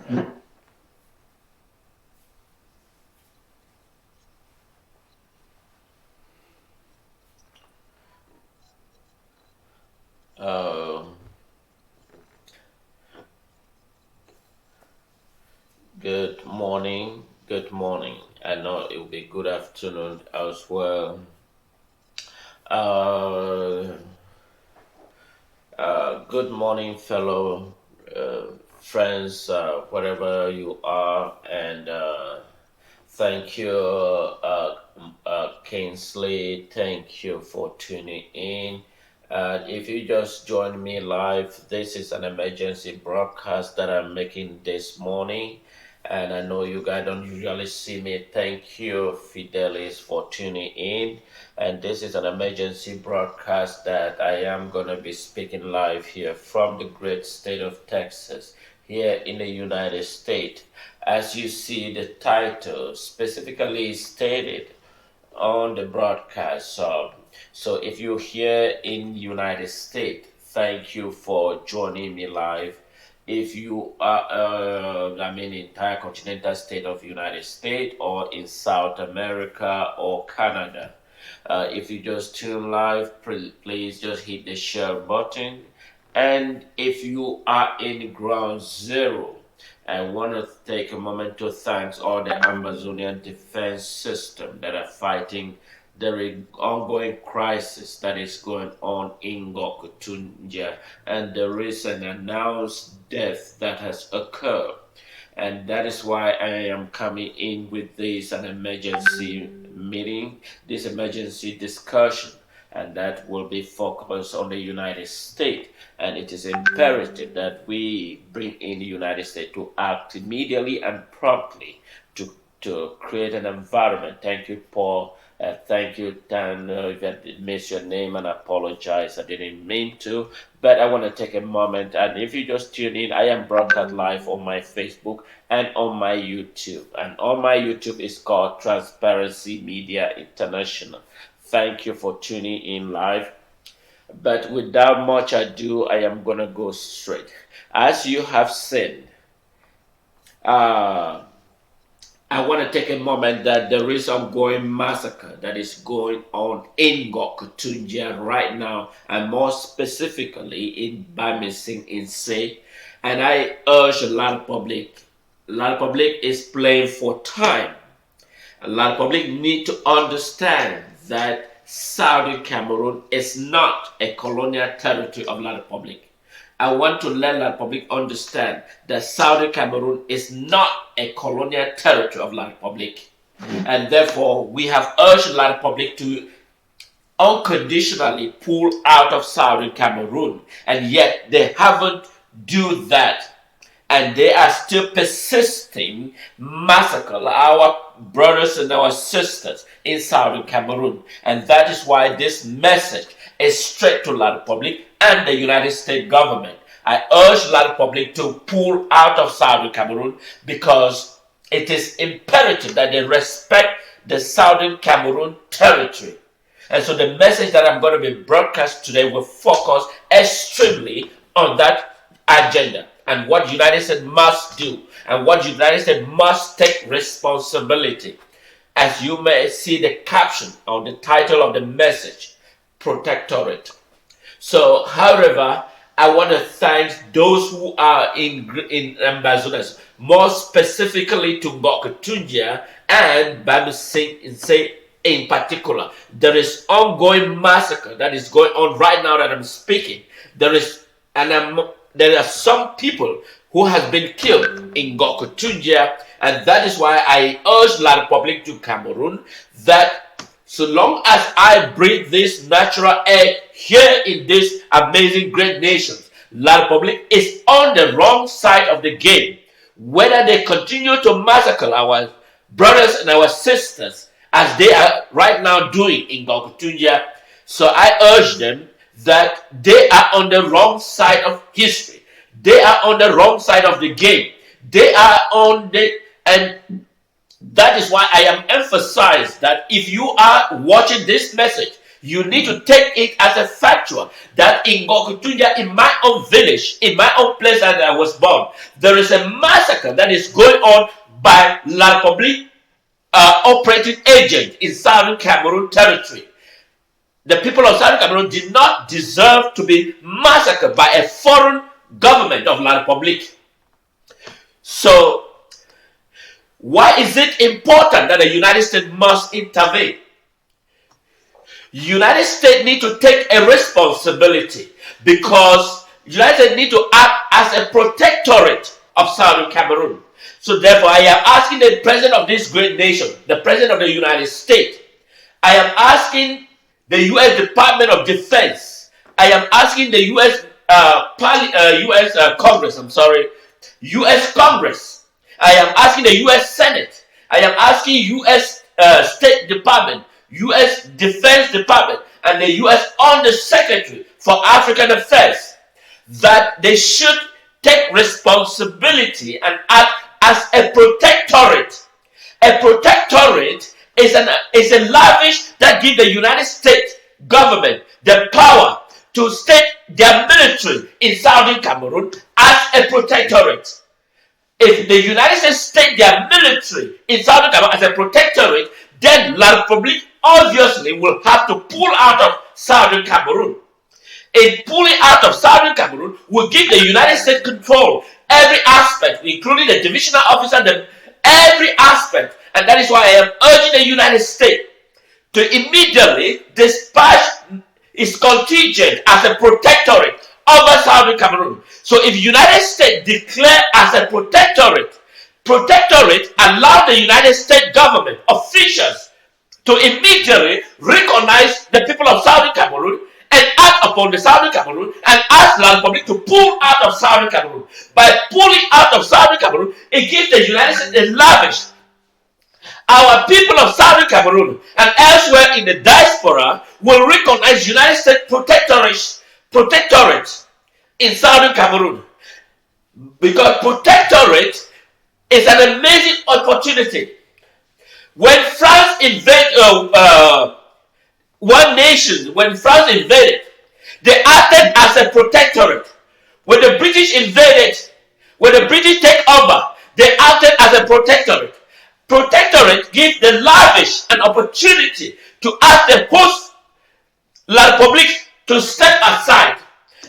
Uh, Good morning. Good morning. I know it will be good afternoon as well. Uh, Good morning, fellow friends, wherever you are, and thank you, Kingsley. Thank you for tuning in. If you just joined me live, this is an emergency broadcast that I'm making this morning. And I know you guys don't usually see me. Thank you, Fidelis, for tuning in. And this is an emergency broadcast that I am going to be speaking live here from the great state of Texas, here in the United States. As you see, the title specifically stated on the broadcast. So if you're here in the United States, thank you for joining me live. If you are, entire continental state of United States or in South America or Canada, if you just tune live, please just hit the share button. And if you are in ground zero, I want to take a moment to thank all the Amazonian defense system that are fighting the ongoing crisis that is going on in Gokutunja and the recent announced death that has occurred. And that is why I am coming in with this an emergency meeting, this emergency discussion, and that will be focused on the United States. And it is imperative that we bring in the United States to act immediately and promptly to create an environment. Thank you, Paul. Thank you, Dan. If I did miss your name, and I apologize, I didn't mean to. But I want to take a moment, and if you just tune in, I am broadcast live on my Facebook and on my YouTube. And on my YouTube is called Transparency Media International. Thank you for tuning in live. But without much ado, I am going to go straight. As you have seen, uh, I want to take a moment that there is ongoing massacre that is going on in Gokutunja right now, and more specifically in Bamising in Say. And I urge a lot of public. A lot of public is playing for time. A lot of public need to understand that Saudi Cameroon is not a colonial territory of La Republic. I want to let La Republic understand that Saudi Cameroon is not a colonial territory of La Republic. And therefore, we have urged La Republic to unconditionally pull out of Saudi Cameroon. And yet, they haven't do that. And they are still persisting massacre our brothers and our sisters in Southern Cameroon. And that is why this message is straight to La Republic and the United States government. I urge La Republic to pull out of Southern Cameroon because it is imperative that they respect the Southern Cameroon territory. And so the message that I'm going to be broadcast today will focus extremely on that agenda and what the United States must do and what the United States must take responsibility. As you may see the caption on the title of the message, Protectorate. So, however, I want to thank those who are in ambassadors, more specifically to Gokutunja and Bamising in particular. There is ongoing massacre that is going on right now that I'm speaking. There are some people who have been killed in Gokutunja, and that is why I urge La Republic to Cameroon that so long as I breathe this natural air here in this amazing great nation, La Republic is on the wrong side of the game. Whether they continue to massacre our brothers and our sisters as they are right now doing in Gokutunja, so I urge them that they are on the wrong side of history. They are on the wrong side of the game. They are on the, and that is why I am emphasized that if you are watching this message, You need to take it as a factual that in Gokutunya, in my own village, in my own place that I was born, there is a massacre that is going on by La Republique operating agent in Southern Cameroon territory. The people of Southern Cameroon did not deserve to be massacred by a foreign government of La Republique. So, why is it important that the United States must intervene? United States need to take a responsibility because United States need to act as a protectorate of Southern Cameroon. So therefore, I am asking the president of this great nation, the president of the United States, I am asking the U.S. Department of Defense, I am asking the U.S. Congress, U.S. Congress, I am asking the U.S. Senate, I am asking U.S. State Department, U.S. Defense Department, and the U.S. Undersecretary for African Affairs that they should take responsibility and act as a protectorate. A protectorate is a lavish that gives the United States government the power to state their military in Southern Cameroon as a protectorate. If the United States state their military in Southern Cameroon as a protectorate, then La Republique obviously will have to pull out of Southern Cameroon. In pulling out of Southern Cameroon will give the United States control every aspect, including the divisional officer, every aspect. And that is why I am urging the United States to immediately dispatch its contingent as a protectorate over Southern Cameroon. So if the United States declare as a protectorate allow the United States government officials to immediately recognize the people of Southern Cameroon and act upon the Southern Cameroon and ask La Republique to pull out of Southern Cameroon. By pulling out of Southern Cameroon, it gives the United States a lavish. Our people of Southern Cameroon and elsewhere in the diaspora will recognize United States protectorate in Southern Cameroon. Because protectorate is an amazing opportunity. When France invaded one nation, when France invaded, they acted as a protectorate. When the British invaded, when the British take over, they acted as a protectorate. Protectorate gives the lavish an opportunity to ask the host La Republique to step aside.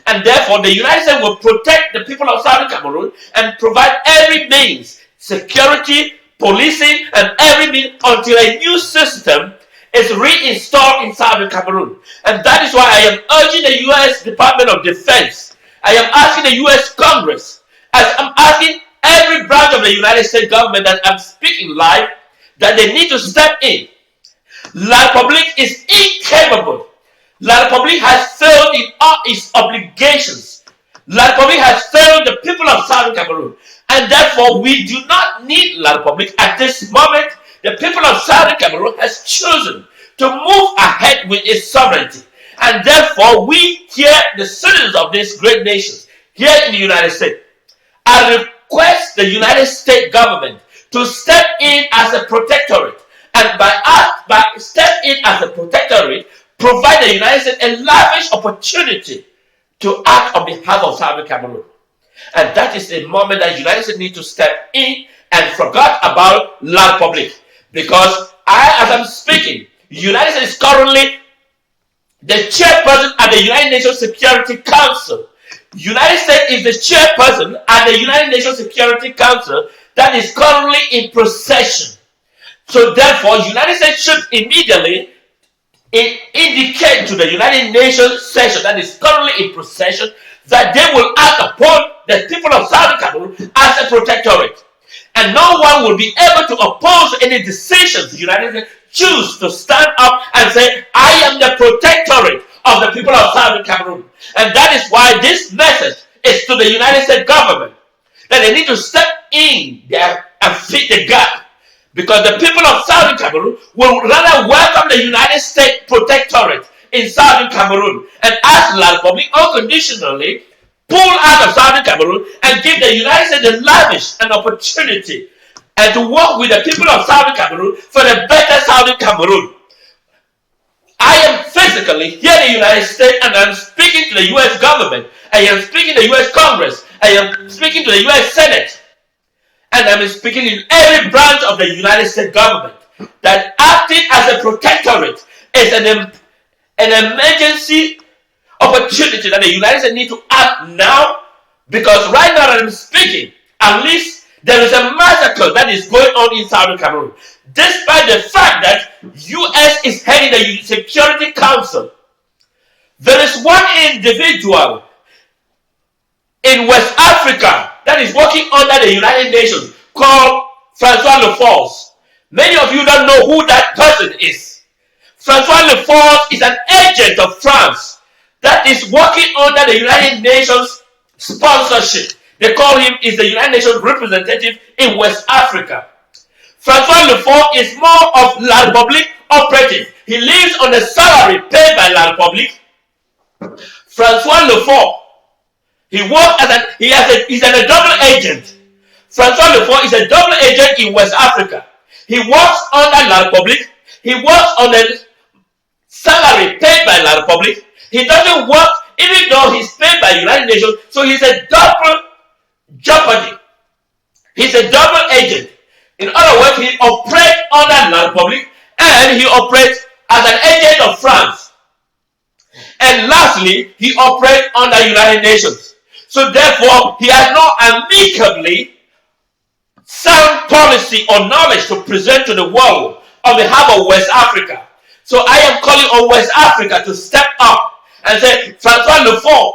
And therefore, the United States will protect the people of Southern Cameroon and provide every means, security, policing, and every means until a new system is reinstalled in Southern Cameroon. And that is why I am urging the U.S. Department of Defense. I am asking the U.S. Congress, as I'm asking every branch of the United States government that I'm speaking live, that they need to step in. La Republique is incapable. La Republique has failed in all its obligations. La Republique has failed the people of Southern Cameroon. And therefore, we do not need La Republique at this moment. The people of Southern Cameroon has chosen to move ahead with its sovereignty. And therefore, we here, the citizens of these great nations, here in the United States, I request the United States government to step in as a protectorate. And by step in as a protectorate, provide the United States a lavish opportunity to act on behalf of Southern Cameroon. And that is the moment that the United States need to step in and forget about La Republique. Because as I'm speaking, the United States is currently the chairperson at the United Nations Security Council. United States is the chairperson at the United Nations Security Council that is currently in procession. So therefore, United States should immediately indicate to the United Nations session that is currently in procession that they will act upon the people of Southern Cameroon as a protectorate. And no one will be able to oppose any decisions the United States choose to stand up and say, I am the protectorate of the people of Southern Cameroon. And that is why this message is to the United States government, that they need to step in there and fit the gap. Because the people of Southern Cameroon will rather welcome the United States protectorate in Southern Cameroon and ask La Republique unconditionally pull out of Southern Cameroon and give the United States the lavish an opportunity and to work with the people of Southern Cameroon for a better Southern Cameroon. I am physically here in the United States and I'm speaking to the U.S. government. I am speaking to the U.S. Congress. I am speaking to the U.S. Senate. And I'm speaking in every branch of the United States government that acting as a protectorate is an emergency opportunity that the United States need to act now, because right now that I'm speaking, at least there is a massacre that is going on in Southern Cameroon. Despite the fact that U.S. is heading the Security Council, there is one individual in West Africa that is working under the United Nations called Francois Leforce. Many of you don't know who that person is. Francois Leforce is an agent of France that is working under the United Nations sponsorship. They call him is the United Nations representative in West Africa. Francois Leforce is more of La République operative. He lives on a salary paid by La République. Francois Leforce, he's a double agent. Francois Leforce is a double agent in West Africa. He works under La République. He works on a salary paid by La République. He doesn't work, even though he's paid by United Nations, so he's a double jeopardy. He's a double agent. In other words, he operates under La République and he operates as an agent of France. And lastly, he operates under United Nations. So therefore, he has no amicably sound policy or knowledge to present to the world on behalf of West Africa. So I am calling on West Africa to step up and say, Francois Leforce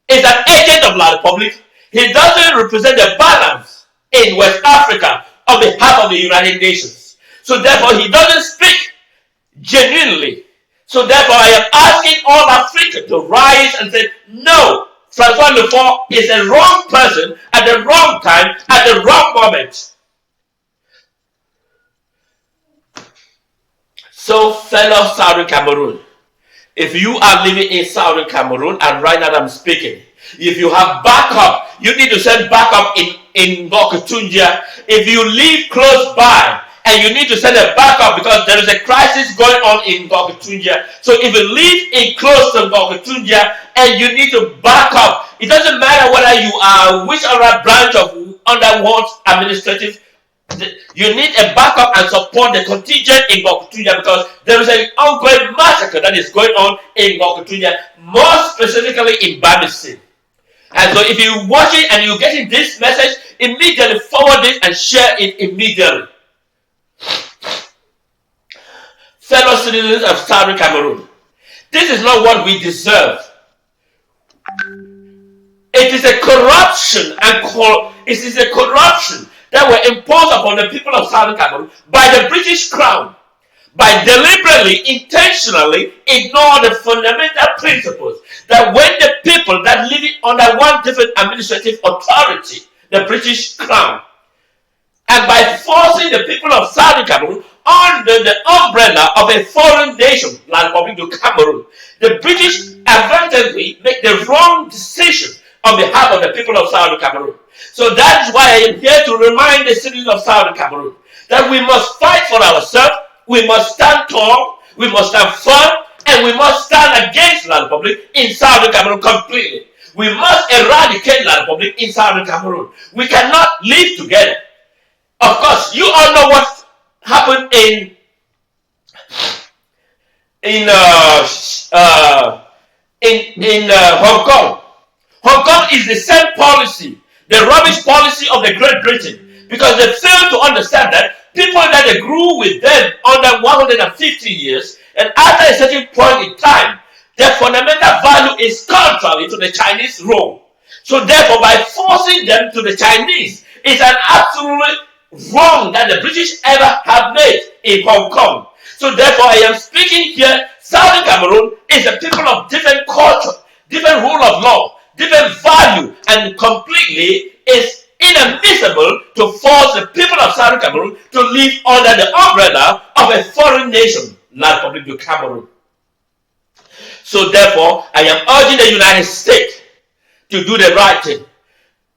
is an agent of La République. He doesn't represent the balance in West Africa on behalf of the United Nations. So therefore, he doesn't speak genuinely. So therefore, I am asking all Africa to rise and say, no, Francois Leforce is a wrong person at the wrong time, at the wrong moment. So, fellow Southern Cameroon, if you are living in Southern Cameroon, and right now I'm speaking, if you have backup, you need to send backup in Ngokutungia. If you live close by, and you need to send a backup because there is a crisis going on in Ngokutungia. So if you live in close to Ngokutungia and you need to back up, it doesn't matter whether you are which other branch of under what administrative, you need a backup and support the contingent in Ngokutungia, because there is an ongoing massacre that is going on in Ngokutungia, more specifically in Bamisi. And so if you're watching and you're getting this message, immediately forward it and share it immediately. Fellow citizens of Southern Cameroon, this is not what we deserve. It is a corruption, that were imposed upon the people of Southern Cameroon by the British Crown, by deliberately, intentionally ignore the fundamental principles that when the people that live under one different administrative authority, the British Crown, and by forcing the people of Southern Cameroon under the umbrella of a foreign nation, like Republic of Cameroon, the British advantageously make the wrong decision on behalf of the people of Southern Cameroon. So that is why I am here to remind the citizens of Southern Cameroon that we must fight for ourselves, we must stand tall, we must stand firm, and we must stand against La Republic in Southern Cameroon completely. We must eradicate La Republic in Southern Cameroon. We cannot live together. Of course, you all know what happened in Hong Kong. Hong Kong is the same policy, the rubbish policy of the Great Britain, because they failed to understand that people that they grew with them under 150 years, and after a certain point in time, their fundamental value is contrary to the Chinese rule. So therefore, by forcing them to the Chinese, it's an absolute wrong that the British ever have made in Hong Kong. So therefore, I am speaking here, Southern Cameroon is a people of different culture, different rule of law, different value, and completely is inadmissible to force the people of Southern Cameroon to live under the umbrella of a foreign nation, like Republic of Cameroon. So therefore, I am urging the United States to do the right thing,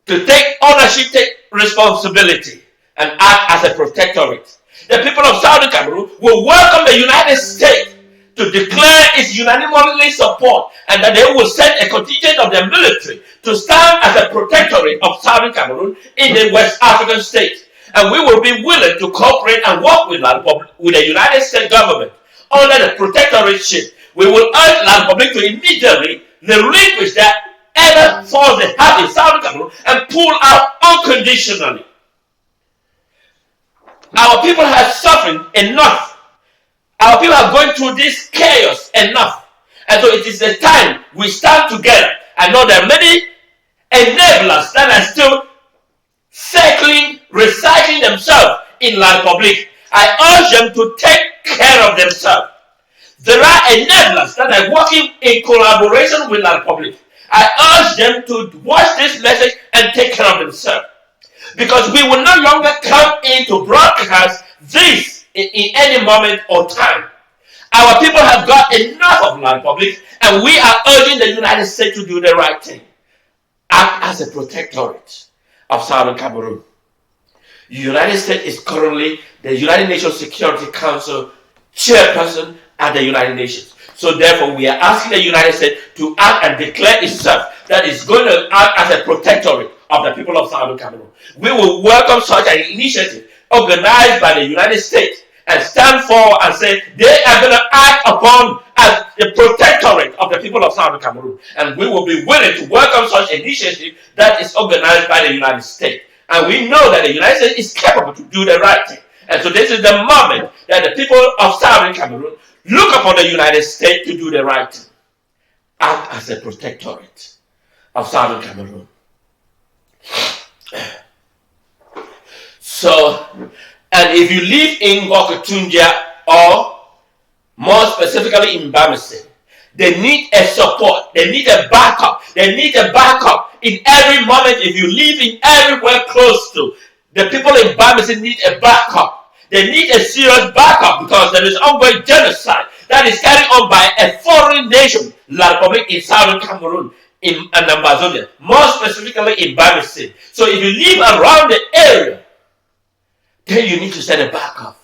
to take ownership, take responsibility, and act as a protectorate. The people of Southern Cameroon will welcome the United States to declare its unanimously support and that they will send a contingent of their military to stand as a protectorate of Southern Cameroon in the West African states. And we will be willing to cooperate and work with the United States government under the protectorate. We will urge La Republic to immediately relinquish that ever force they have in Southern Cameroon and pull out unconditionally. Our people have suffered enough. Our people are going through this chaos enough. And so it is the time we stand together. I know there are many enablers that are still circling, recycling themselves in La Republic. I urge them to take care of themselves. There are enablers that are working in collaboration with La Republic. I urge them to watch this message and take care of themselves. Because we will no longer come in to broadcast this in any moment or time. Our people have got enough of La Republic, and we are urging the United States to do the right thing. Act as a protectorate of Southern Cameroon. The United States is currently the United Nations Security Council chairperson at the United Nations. So therefore, we are asking the United States to act and declare itself that it's going to act as a protectorate of the people of Southern Cameroon. We will welcome such an initiative organized by the United States and stand forward and say they are going to act upon as the protectorate of the people of Southern Cameroon. And we will be willing to welcome such initiative that is organized by the United States. And we know that the United States is capable to do the right thing. And so this is the moment that the people of Southern Cameroon look upon the United States to do the right thing. Act as a protectorate of Southern Cameroon. So, and if you live in Ngokutunja or more specifically in Bamese, they need a support. They need a backup. They need a backup in every moment. If you live in everywhere close to, the people in Bamese need a backup. They need a serious backup because there is ongoing genocide that is carried on by a foreign nation, La Republic in Southern Cameroon, in Ambazonia, more specifically in Bamese. So if you live around the area, then you need to send a backup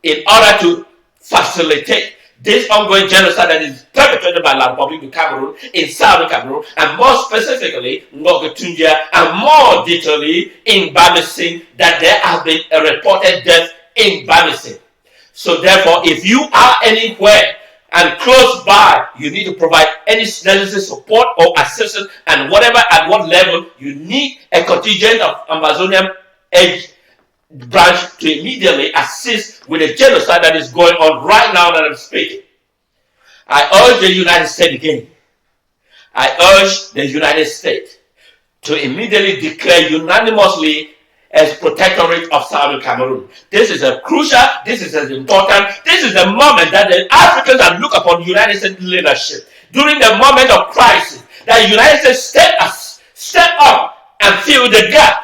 in order to facilitate this ongoing genocide that is perpetrated by La Republic of Cameroon in Southern Cameroon, and more specifically Ngokutunja, and more detailedly in Bamese, that there has been a reported death in Bamese. So therefore, if you are anywhere and close by, you need to provide any necessary support or assistance, and whatever at what level, you need a contingent of Amazonian Edge branch to immediately assist with the genocide that is going on right now that I'm speaking. I urge the United States again. I urge the United States to immediately declare unanimously as protectorate of Southern Cameroon. This is a crucial, this is as important, this is the moment that the Africans are look upon United States leadership during the moment of crisis, that the United States step up and fill the gap.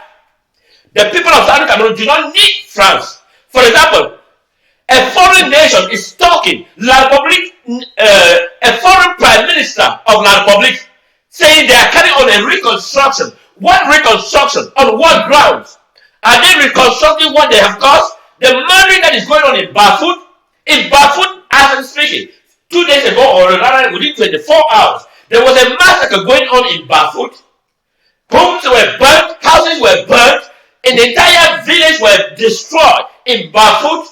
The people of Southern Cameroon do not need France. For example, a foreign nation is talking, La Republic, a foreign prime minister of La Republic, saying they are carrying on a reconstruction. What reconstruction? On what grounds? Are they reconstructing what they have caused? The murdering that is going on in Bafut, as I'm speaking, 2 days ago, or rather within 24 hours, there was a massacre going on in Bafut. Homes were burnt, houses were burnt, and the entire village were destroyed in Bafut,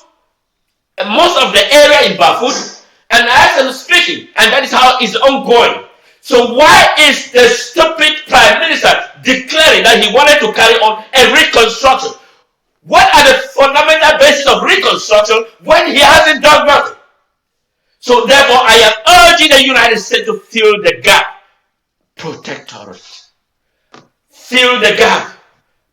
and most of the area in Bafut, and as I'm speaking, and that is how it's ongoing. So why is the stupid prime minister declaring that he wanted to carry on a reconstruction? What are the fundamental basis of reconstruction when he hasn't done nothing? So therefore, I am urging the United States to fill the gap. Protectorate. Fill the gap.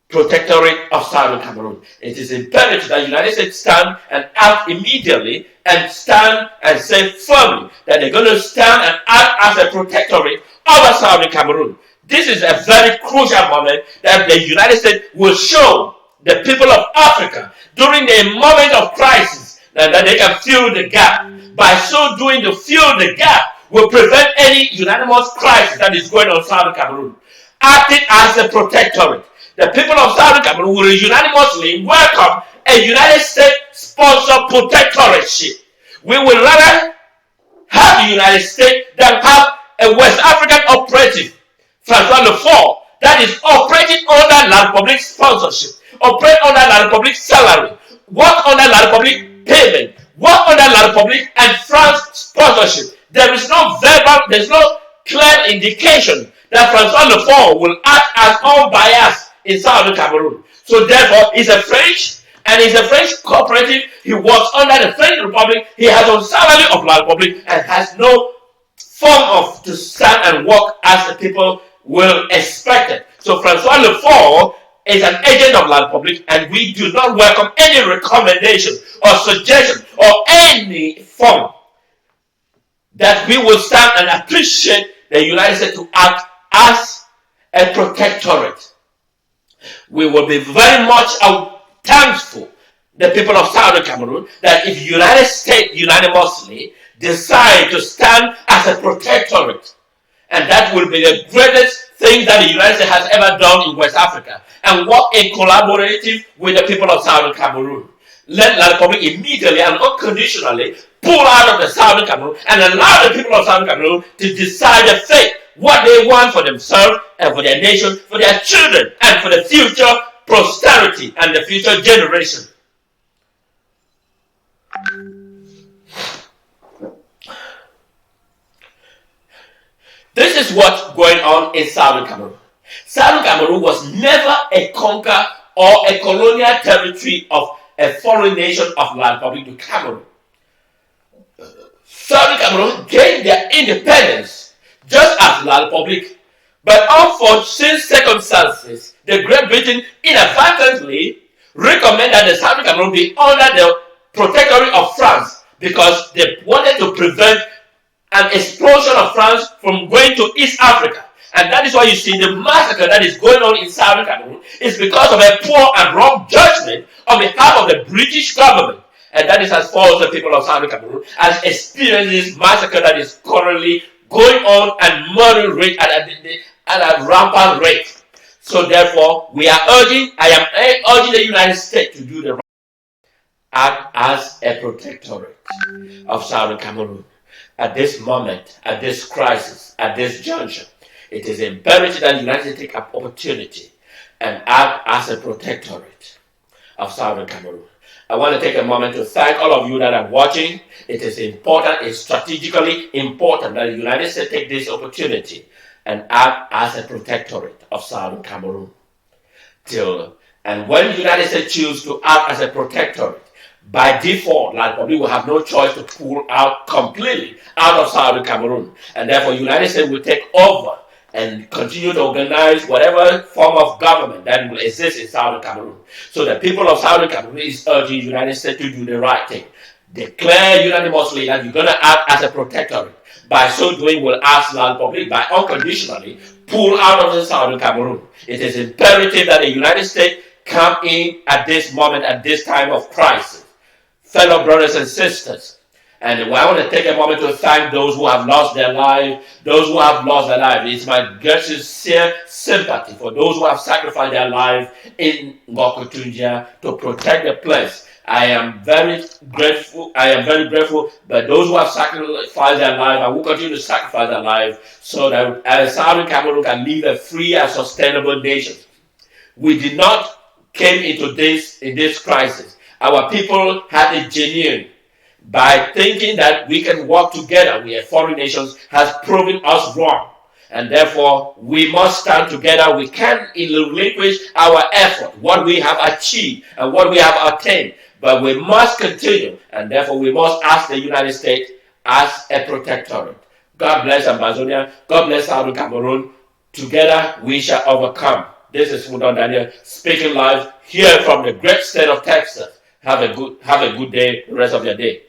Protectorate of Southern Cameroon. It is imperative that the United States stand and act immediately and stand and say firmly that they're going to stand and act as a protectorate over Southern Cameroon. This is a very crucial moment that the United States will show the people of Africa during the moment of crisis that they can fill the gap. By so doing, to fill the gap will prevent any unanimous crisis that is going on in Southern Cameroon. Acting as a protectorate, the people of Southern Cameroon will unanimously welcome a United States-sponsored protectorate. We would rather have the United States than have a West African operative, Francois Lefort, that is operating under La Republique sponsorship, operate under La Republique salary, work under La Republique payment, work under La Republique and France sponsorship. There is no clear indication that Francois Lefort will act as unbiased in Southern Cameroon. So therefore, he's a French, and he's a French cooperative. He works under the French Republic. He has a salary of La Republique and has no form of to stand and work as the people will expect it. So Francois Lefort is an agent of La Republique, and we do not welcome any recommendation or suggestion or any form that we will stand and appreciate the United States to act as a protectorate. We will be very much thankful, the people of Southern Cameroon, that if the United States unanimously decide to stand as a protectorate, and that will be the greatest thing that the United States has ever done in West Africa, and work in collaborative with the people of Southern Cameroon. Let La Republique immediately and unconditionally pull out of the Southern Cameroon and allow the people of Southern Cameroon to decide the fate, what they want for themselves and for their nation, for their children, and for the future posterity and the future generation. This is what's going on in Southern Cameroon. Southern Cameroon was never a conquer or a colonial territory of a foreign nation of La Republique du Cameroon. Southern Cameroon gained their independence just as La Republique, but unforeseen circumstances, the Great Britain inadvertently recommended that the Southern Cameroon be under the protectorate of France because they wanted to prevent an explosion of France from going to East Africa. And that is why you see the massacre that is going on in Southern Cameroon is because of a poor and wrong judgment on behalf of the British government. And that is as far as the people of Southern Cameroon has experienced this massacre that is currently going on and murder rate at a rampant rate. So therefore, I am urging the United States to do the right act as a protectorate of Southern Cameroon. At this moment, at this crisis, at this juncture, it is imperative that the United States take an opportunity and act as a protectorate of Southern Cameroon. I want to take a moment to thank all of you that are watching. It is important, it's strategically important that the United States take this opportunity and act as a protectorate of Southern Cameroon. And when the United States choose to act as a protectorate, by default, La Republique will have no choice to pull out completely out of Southern Cameroon. And therefore, the United States will take over and continue to organize whatever form of government that will exist in Southern Cameroon. So the people of Southern Cameroon is urging the United States to do the right thing. Declare unanimously that you're going to act as a protectorate. By so doing, will ask La Republique by unconditionally pull out of the Southern Cameroon. It is imperative that the United States come in at this moment, at this time of crisis. Fellow brothers and sisters, and I want to take a moment to thank those who have lost their life, It's my sincere sympathy for those who have sacrificed their life in Ngokotunjia to protect the place. I am very grateful, but those who have sacrificed their life and will continue to sacrifice their life so that Southern Cameroon can live a free and sustainable nation. We did not came into this in this crisis. Our people had a genuine by thinking that we can work together with foreign nations has proven us wrong. And therefore, we must stand together. We can't relinquish our effort, what we have achieved and what we have attained. But we must continue. And therefore, we must ask the United States as a protectorate. God bless Amazonia. God bless Southern Cameroon. Together, we shall overcome. This is Udon Daniel speaking live here from the great state of Texas. Have a good day, the rest of your day.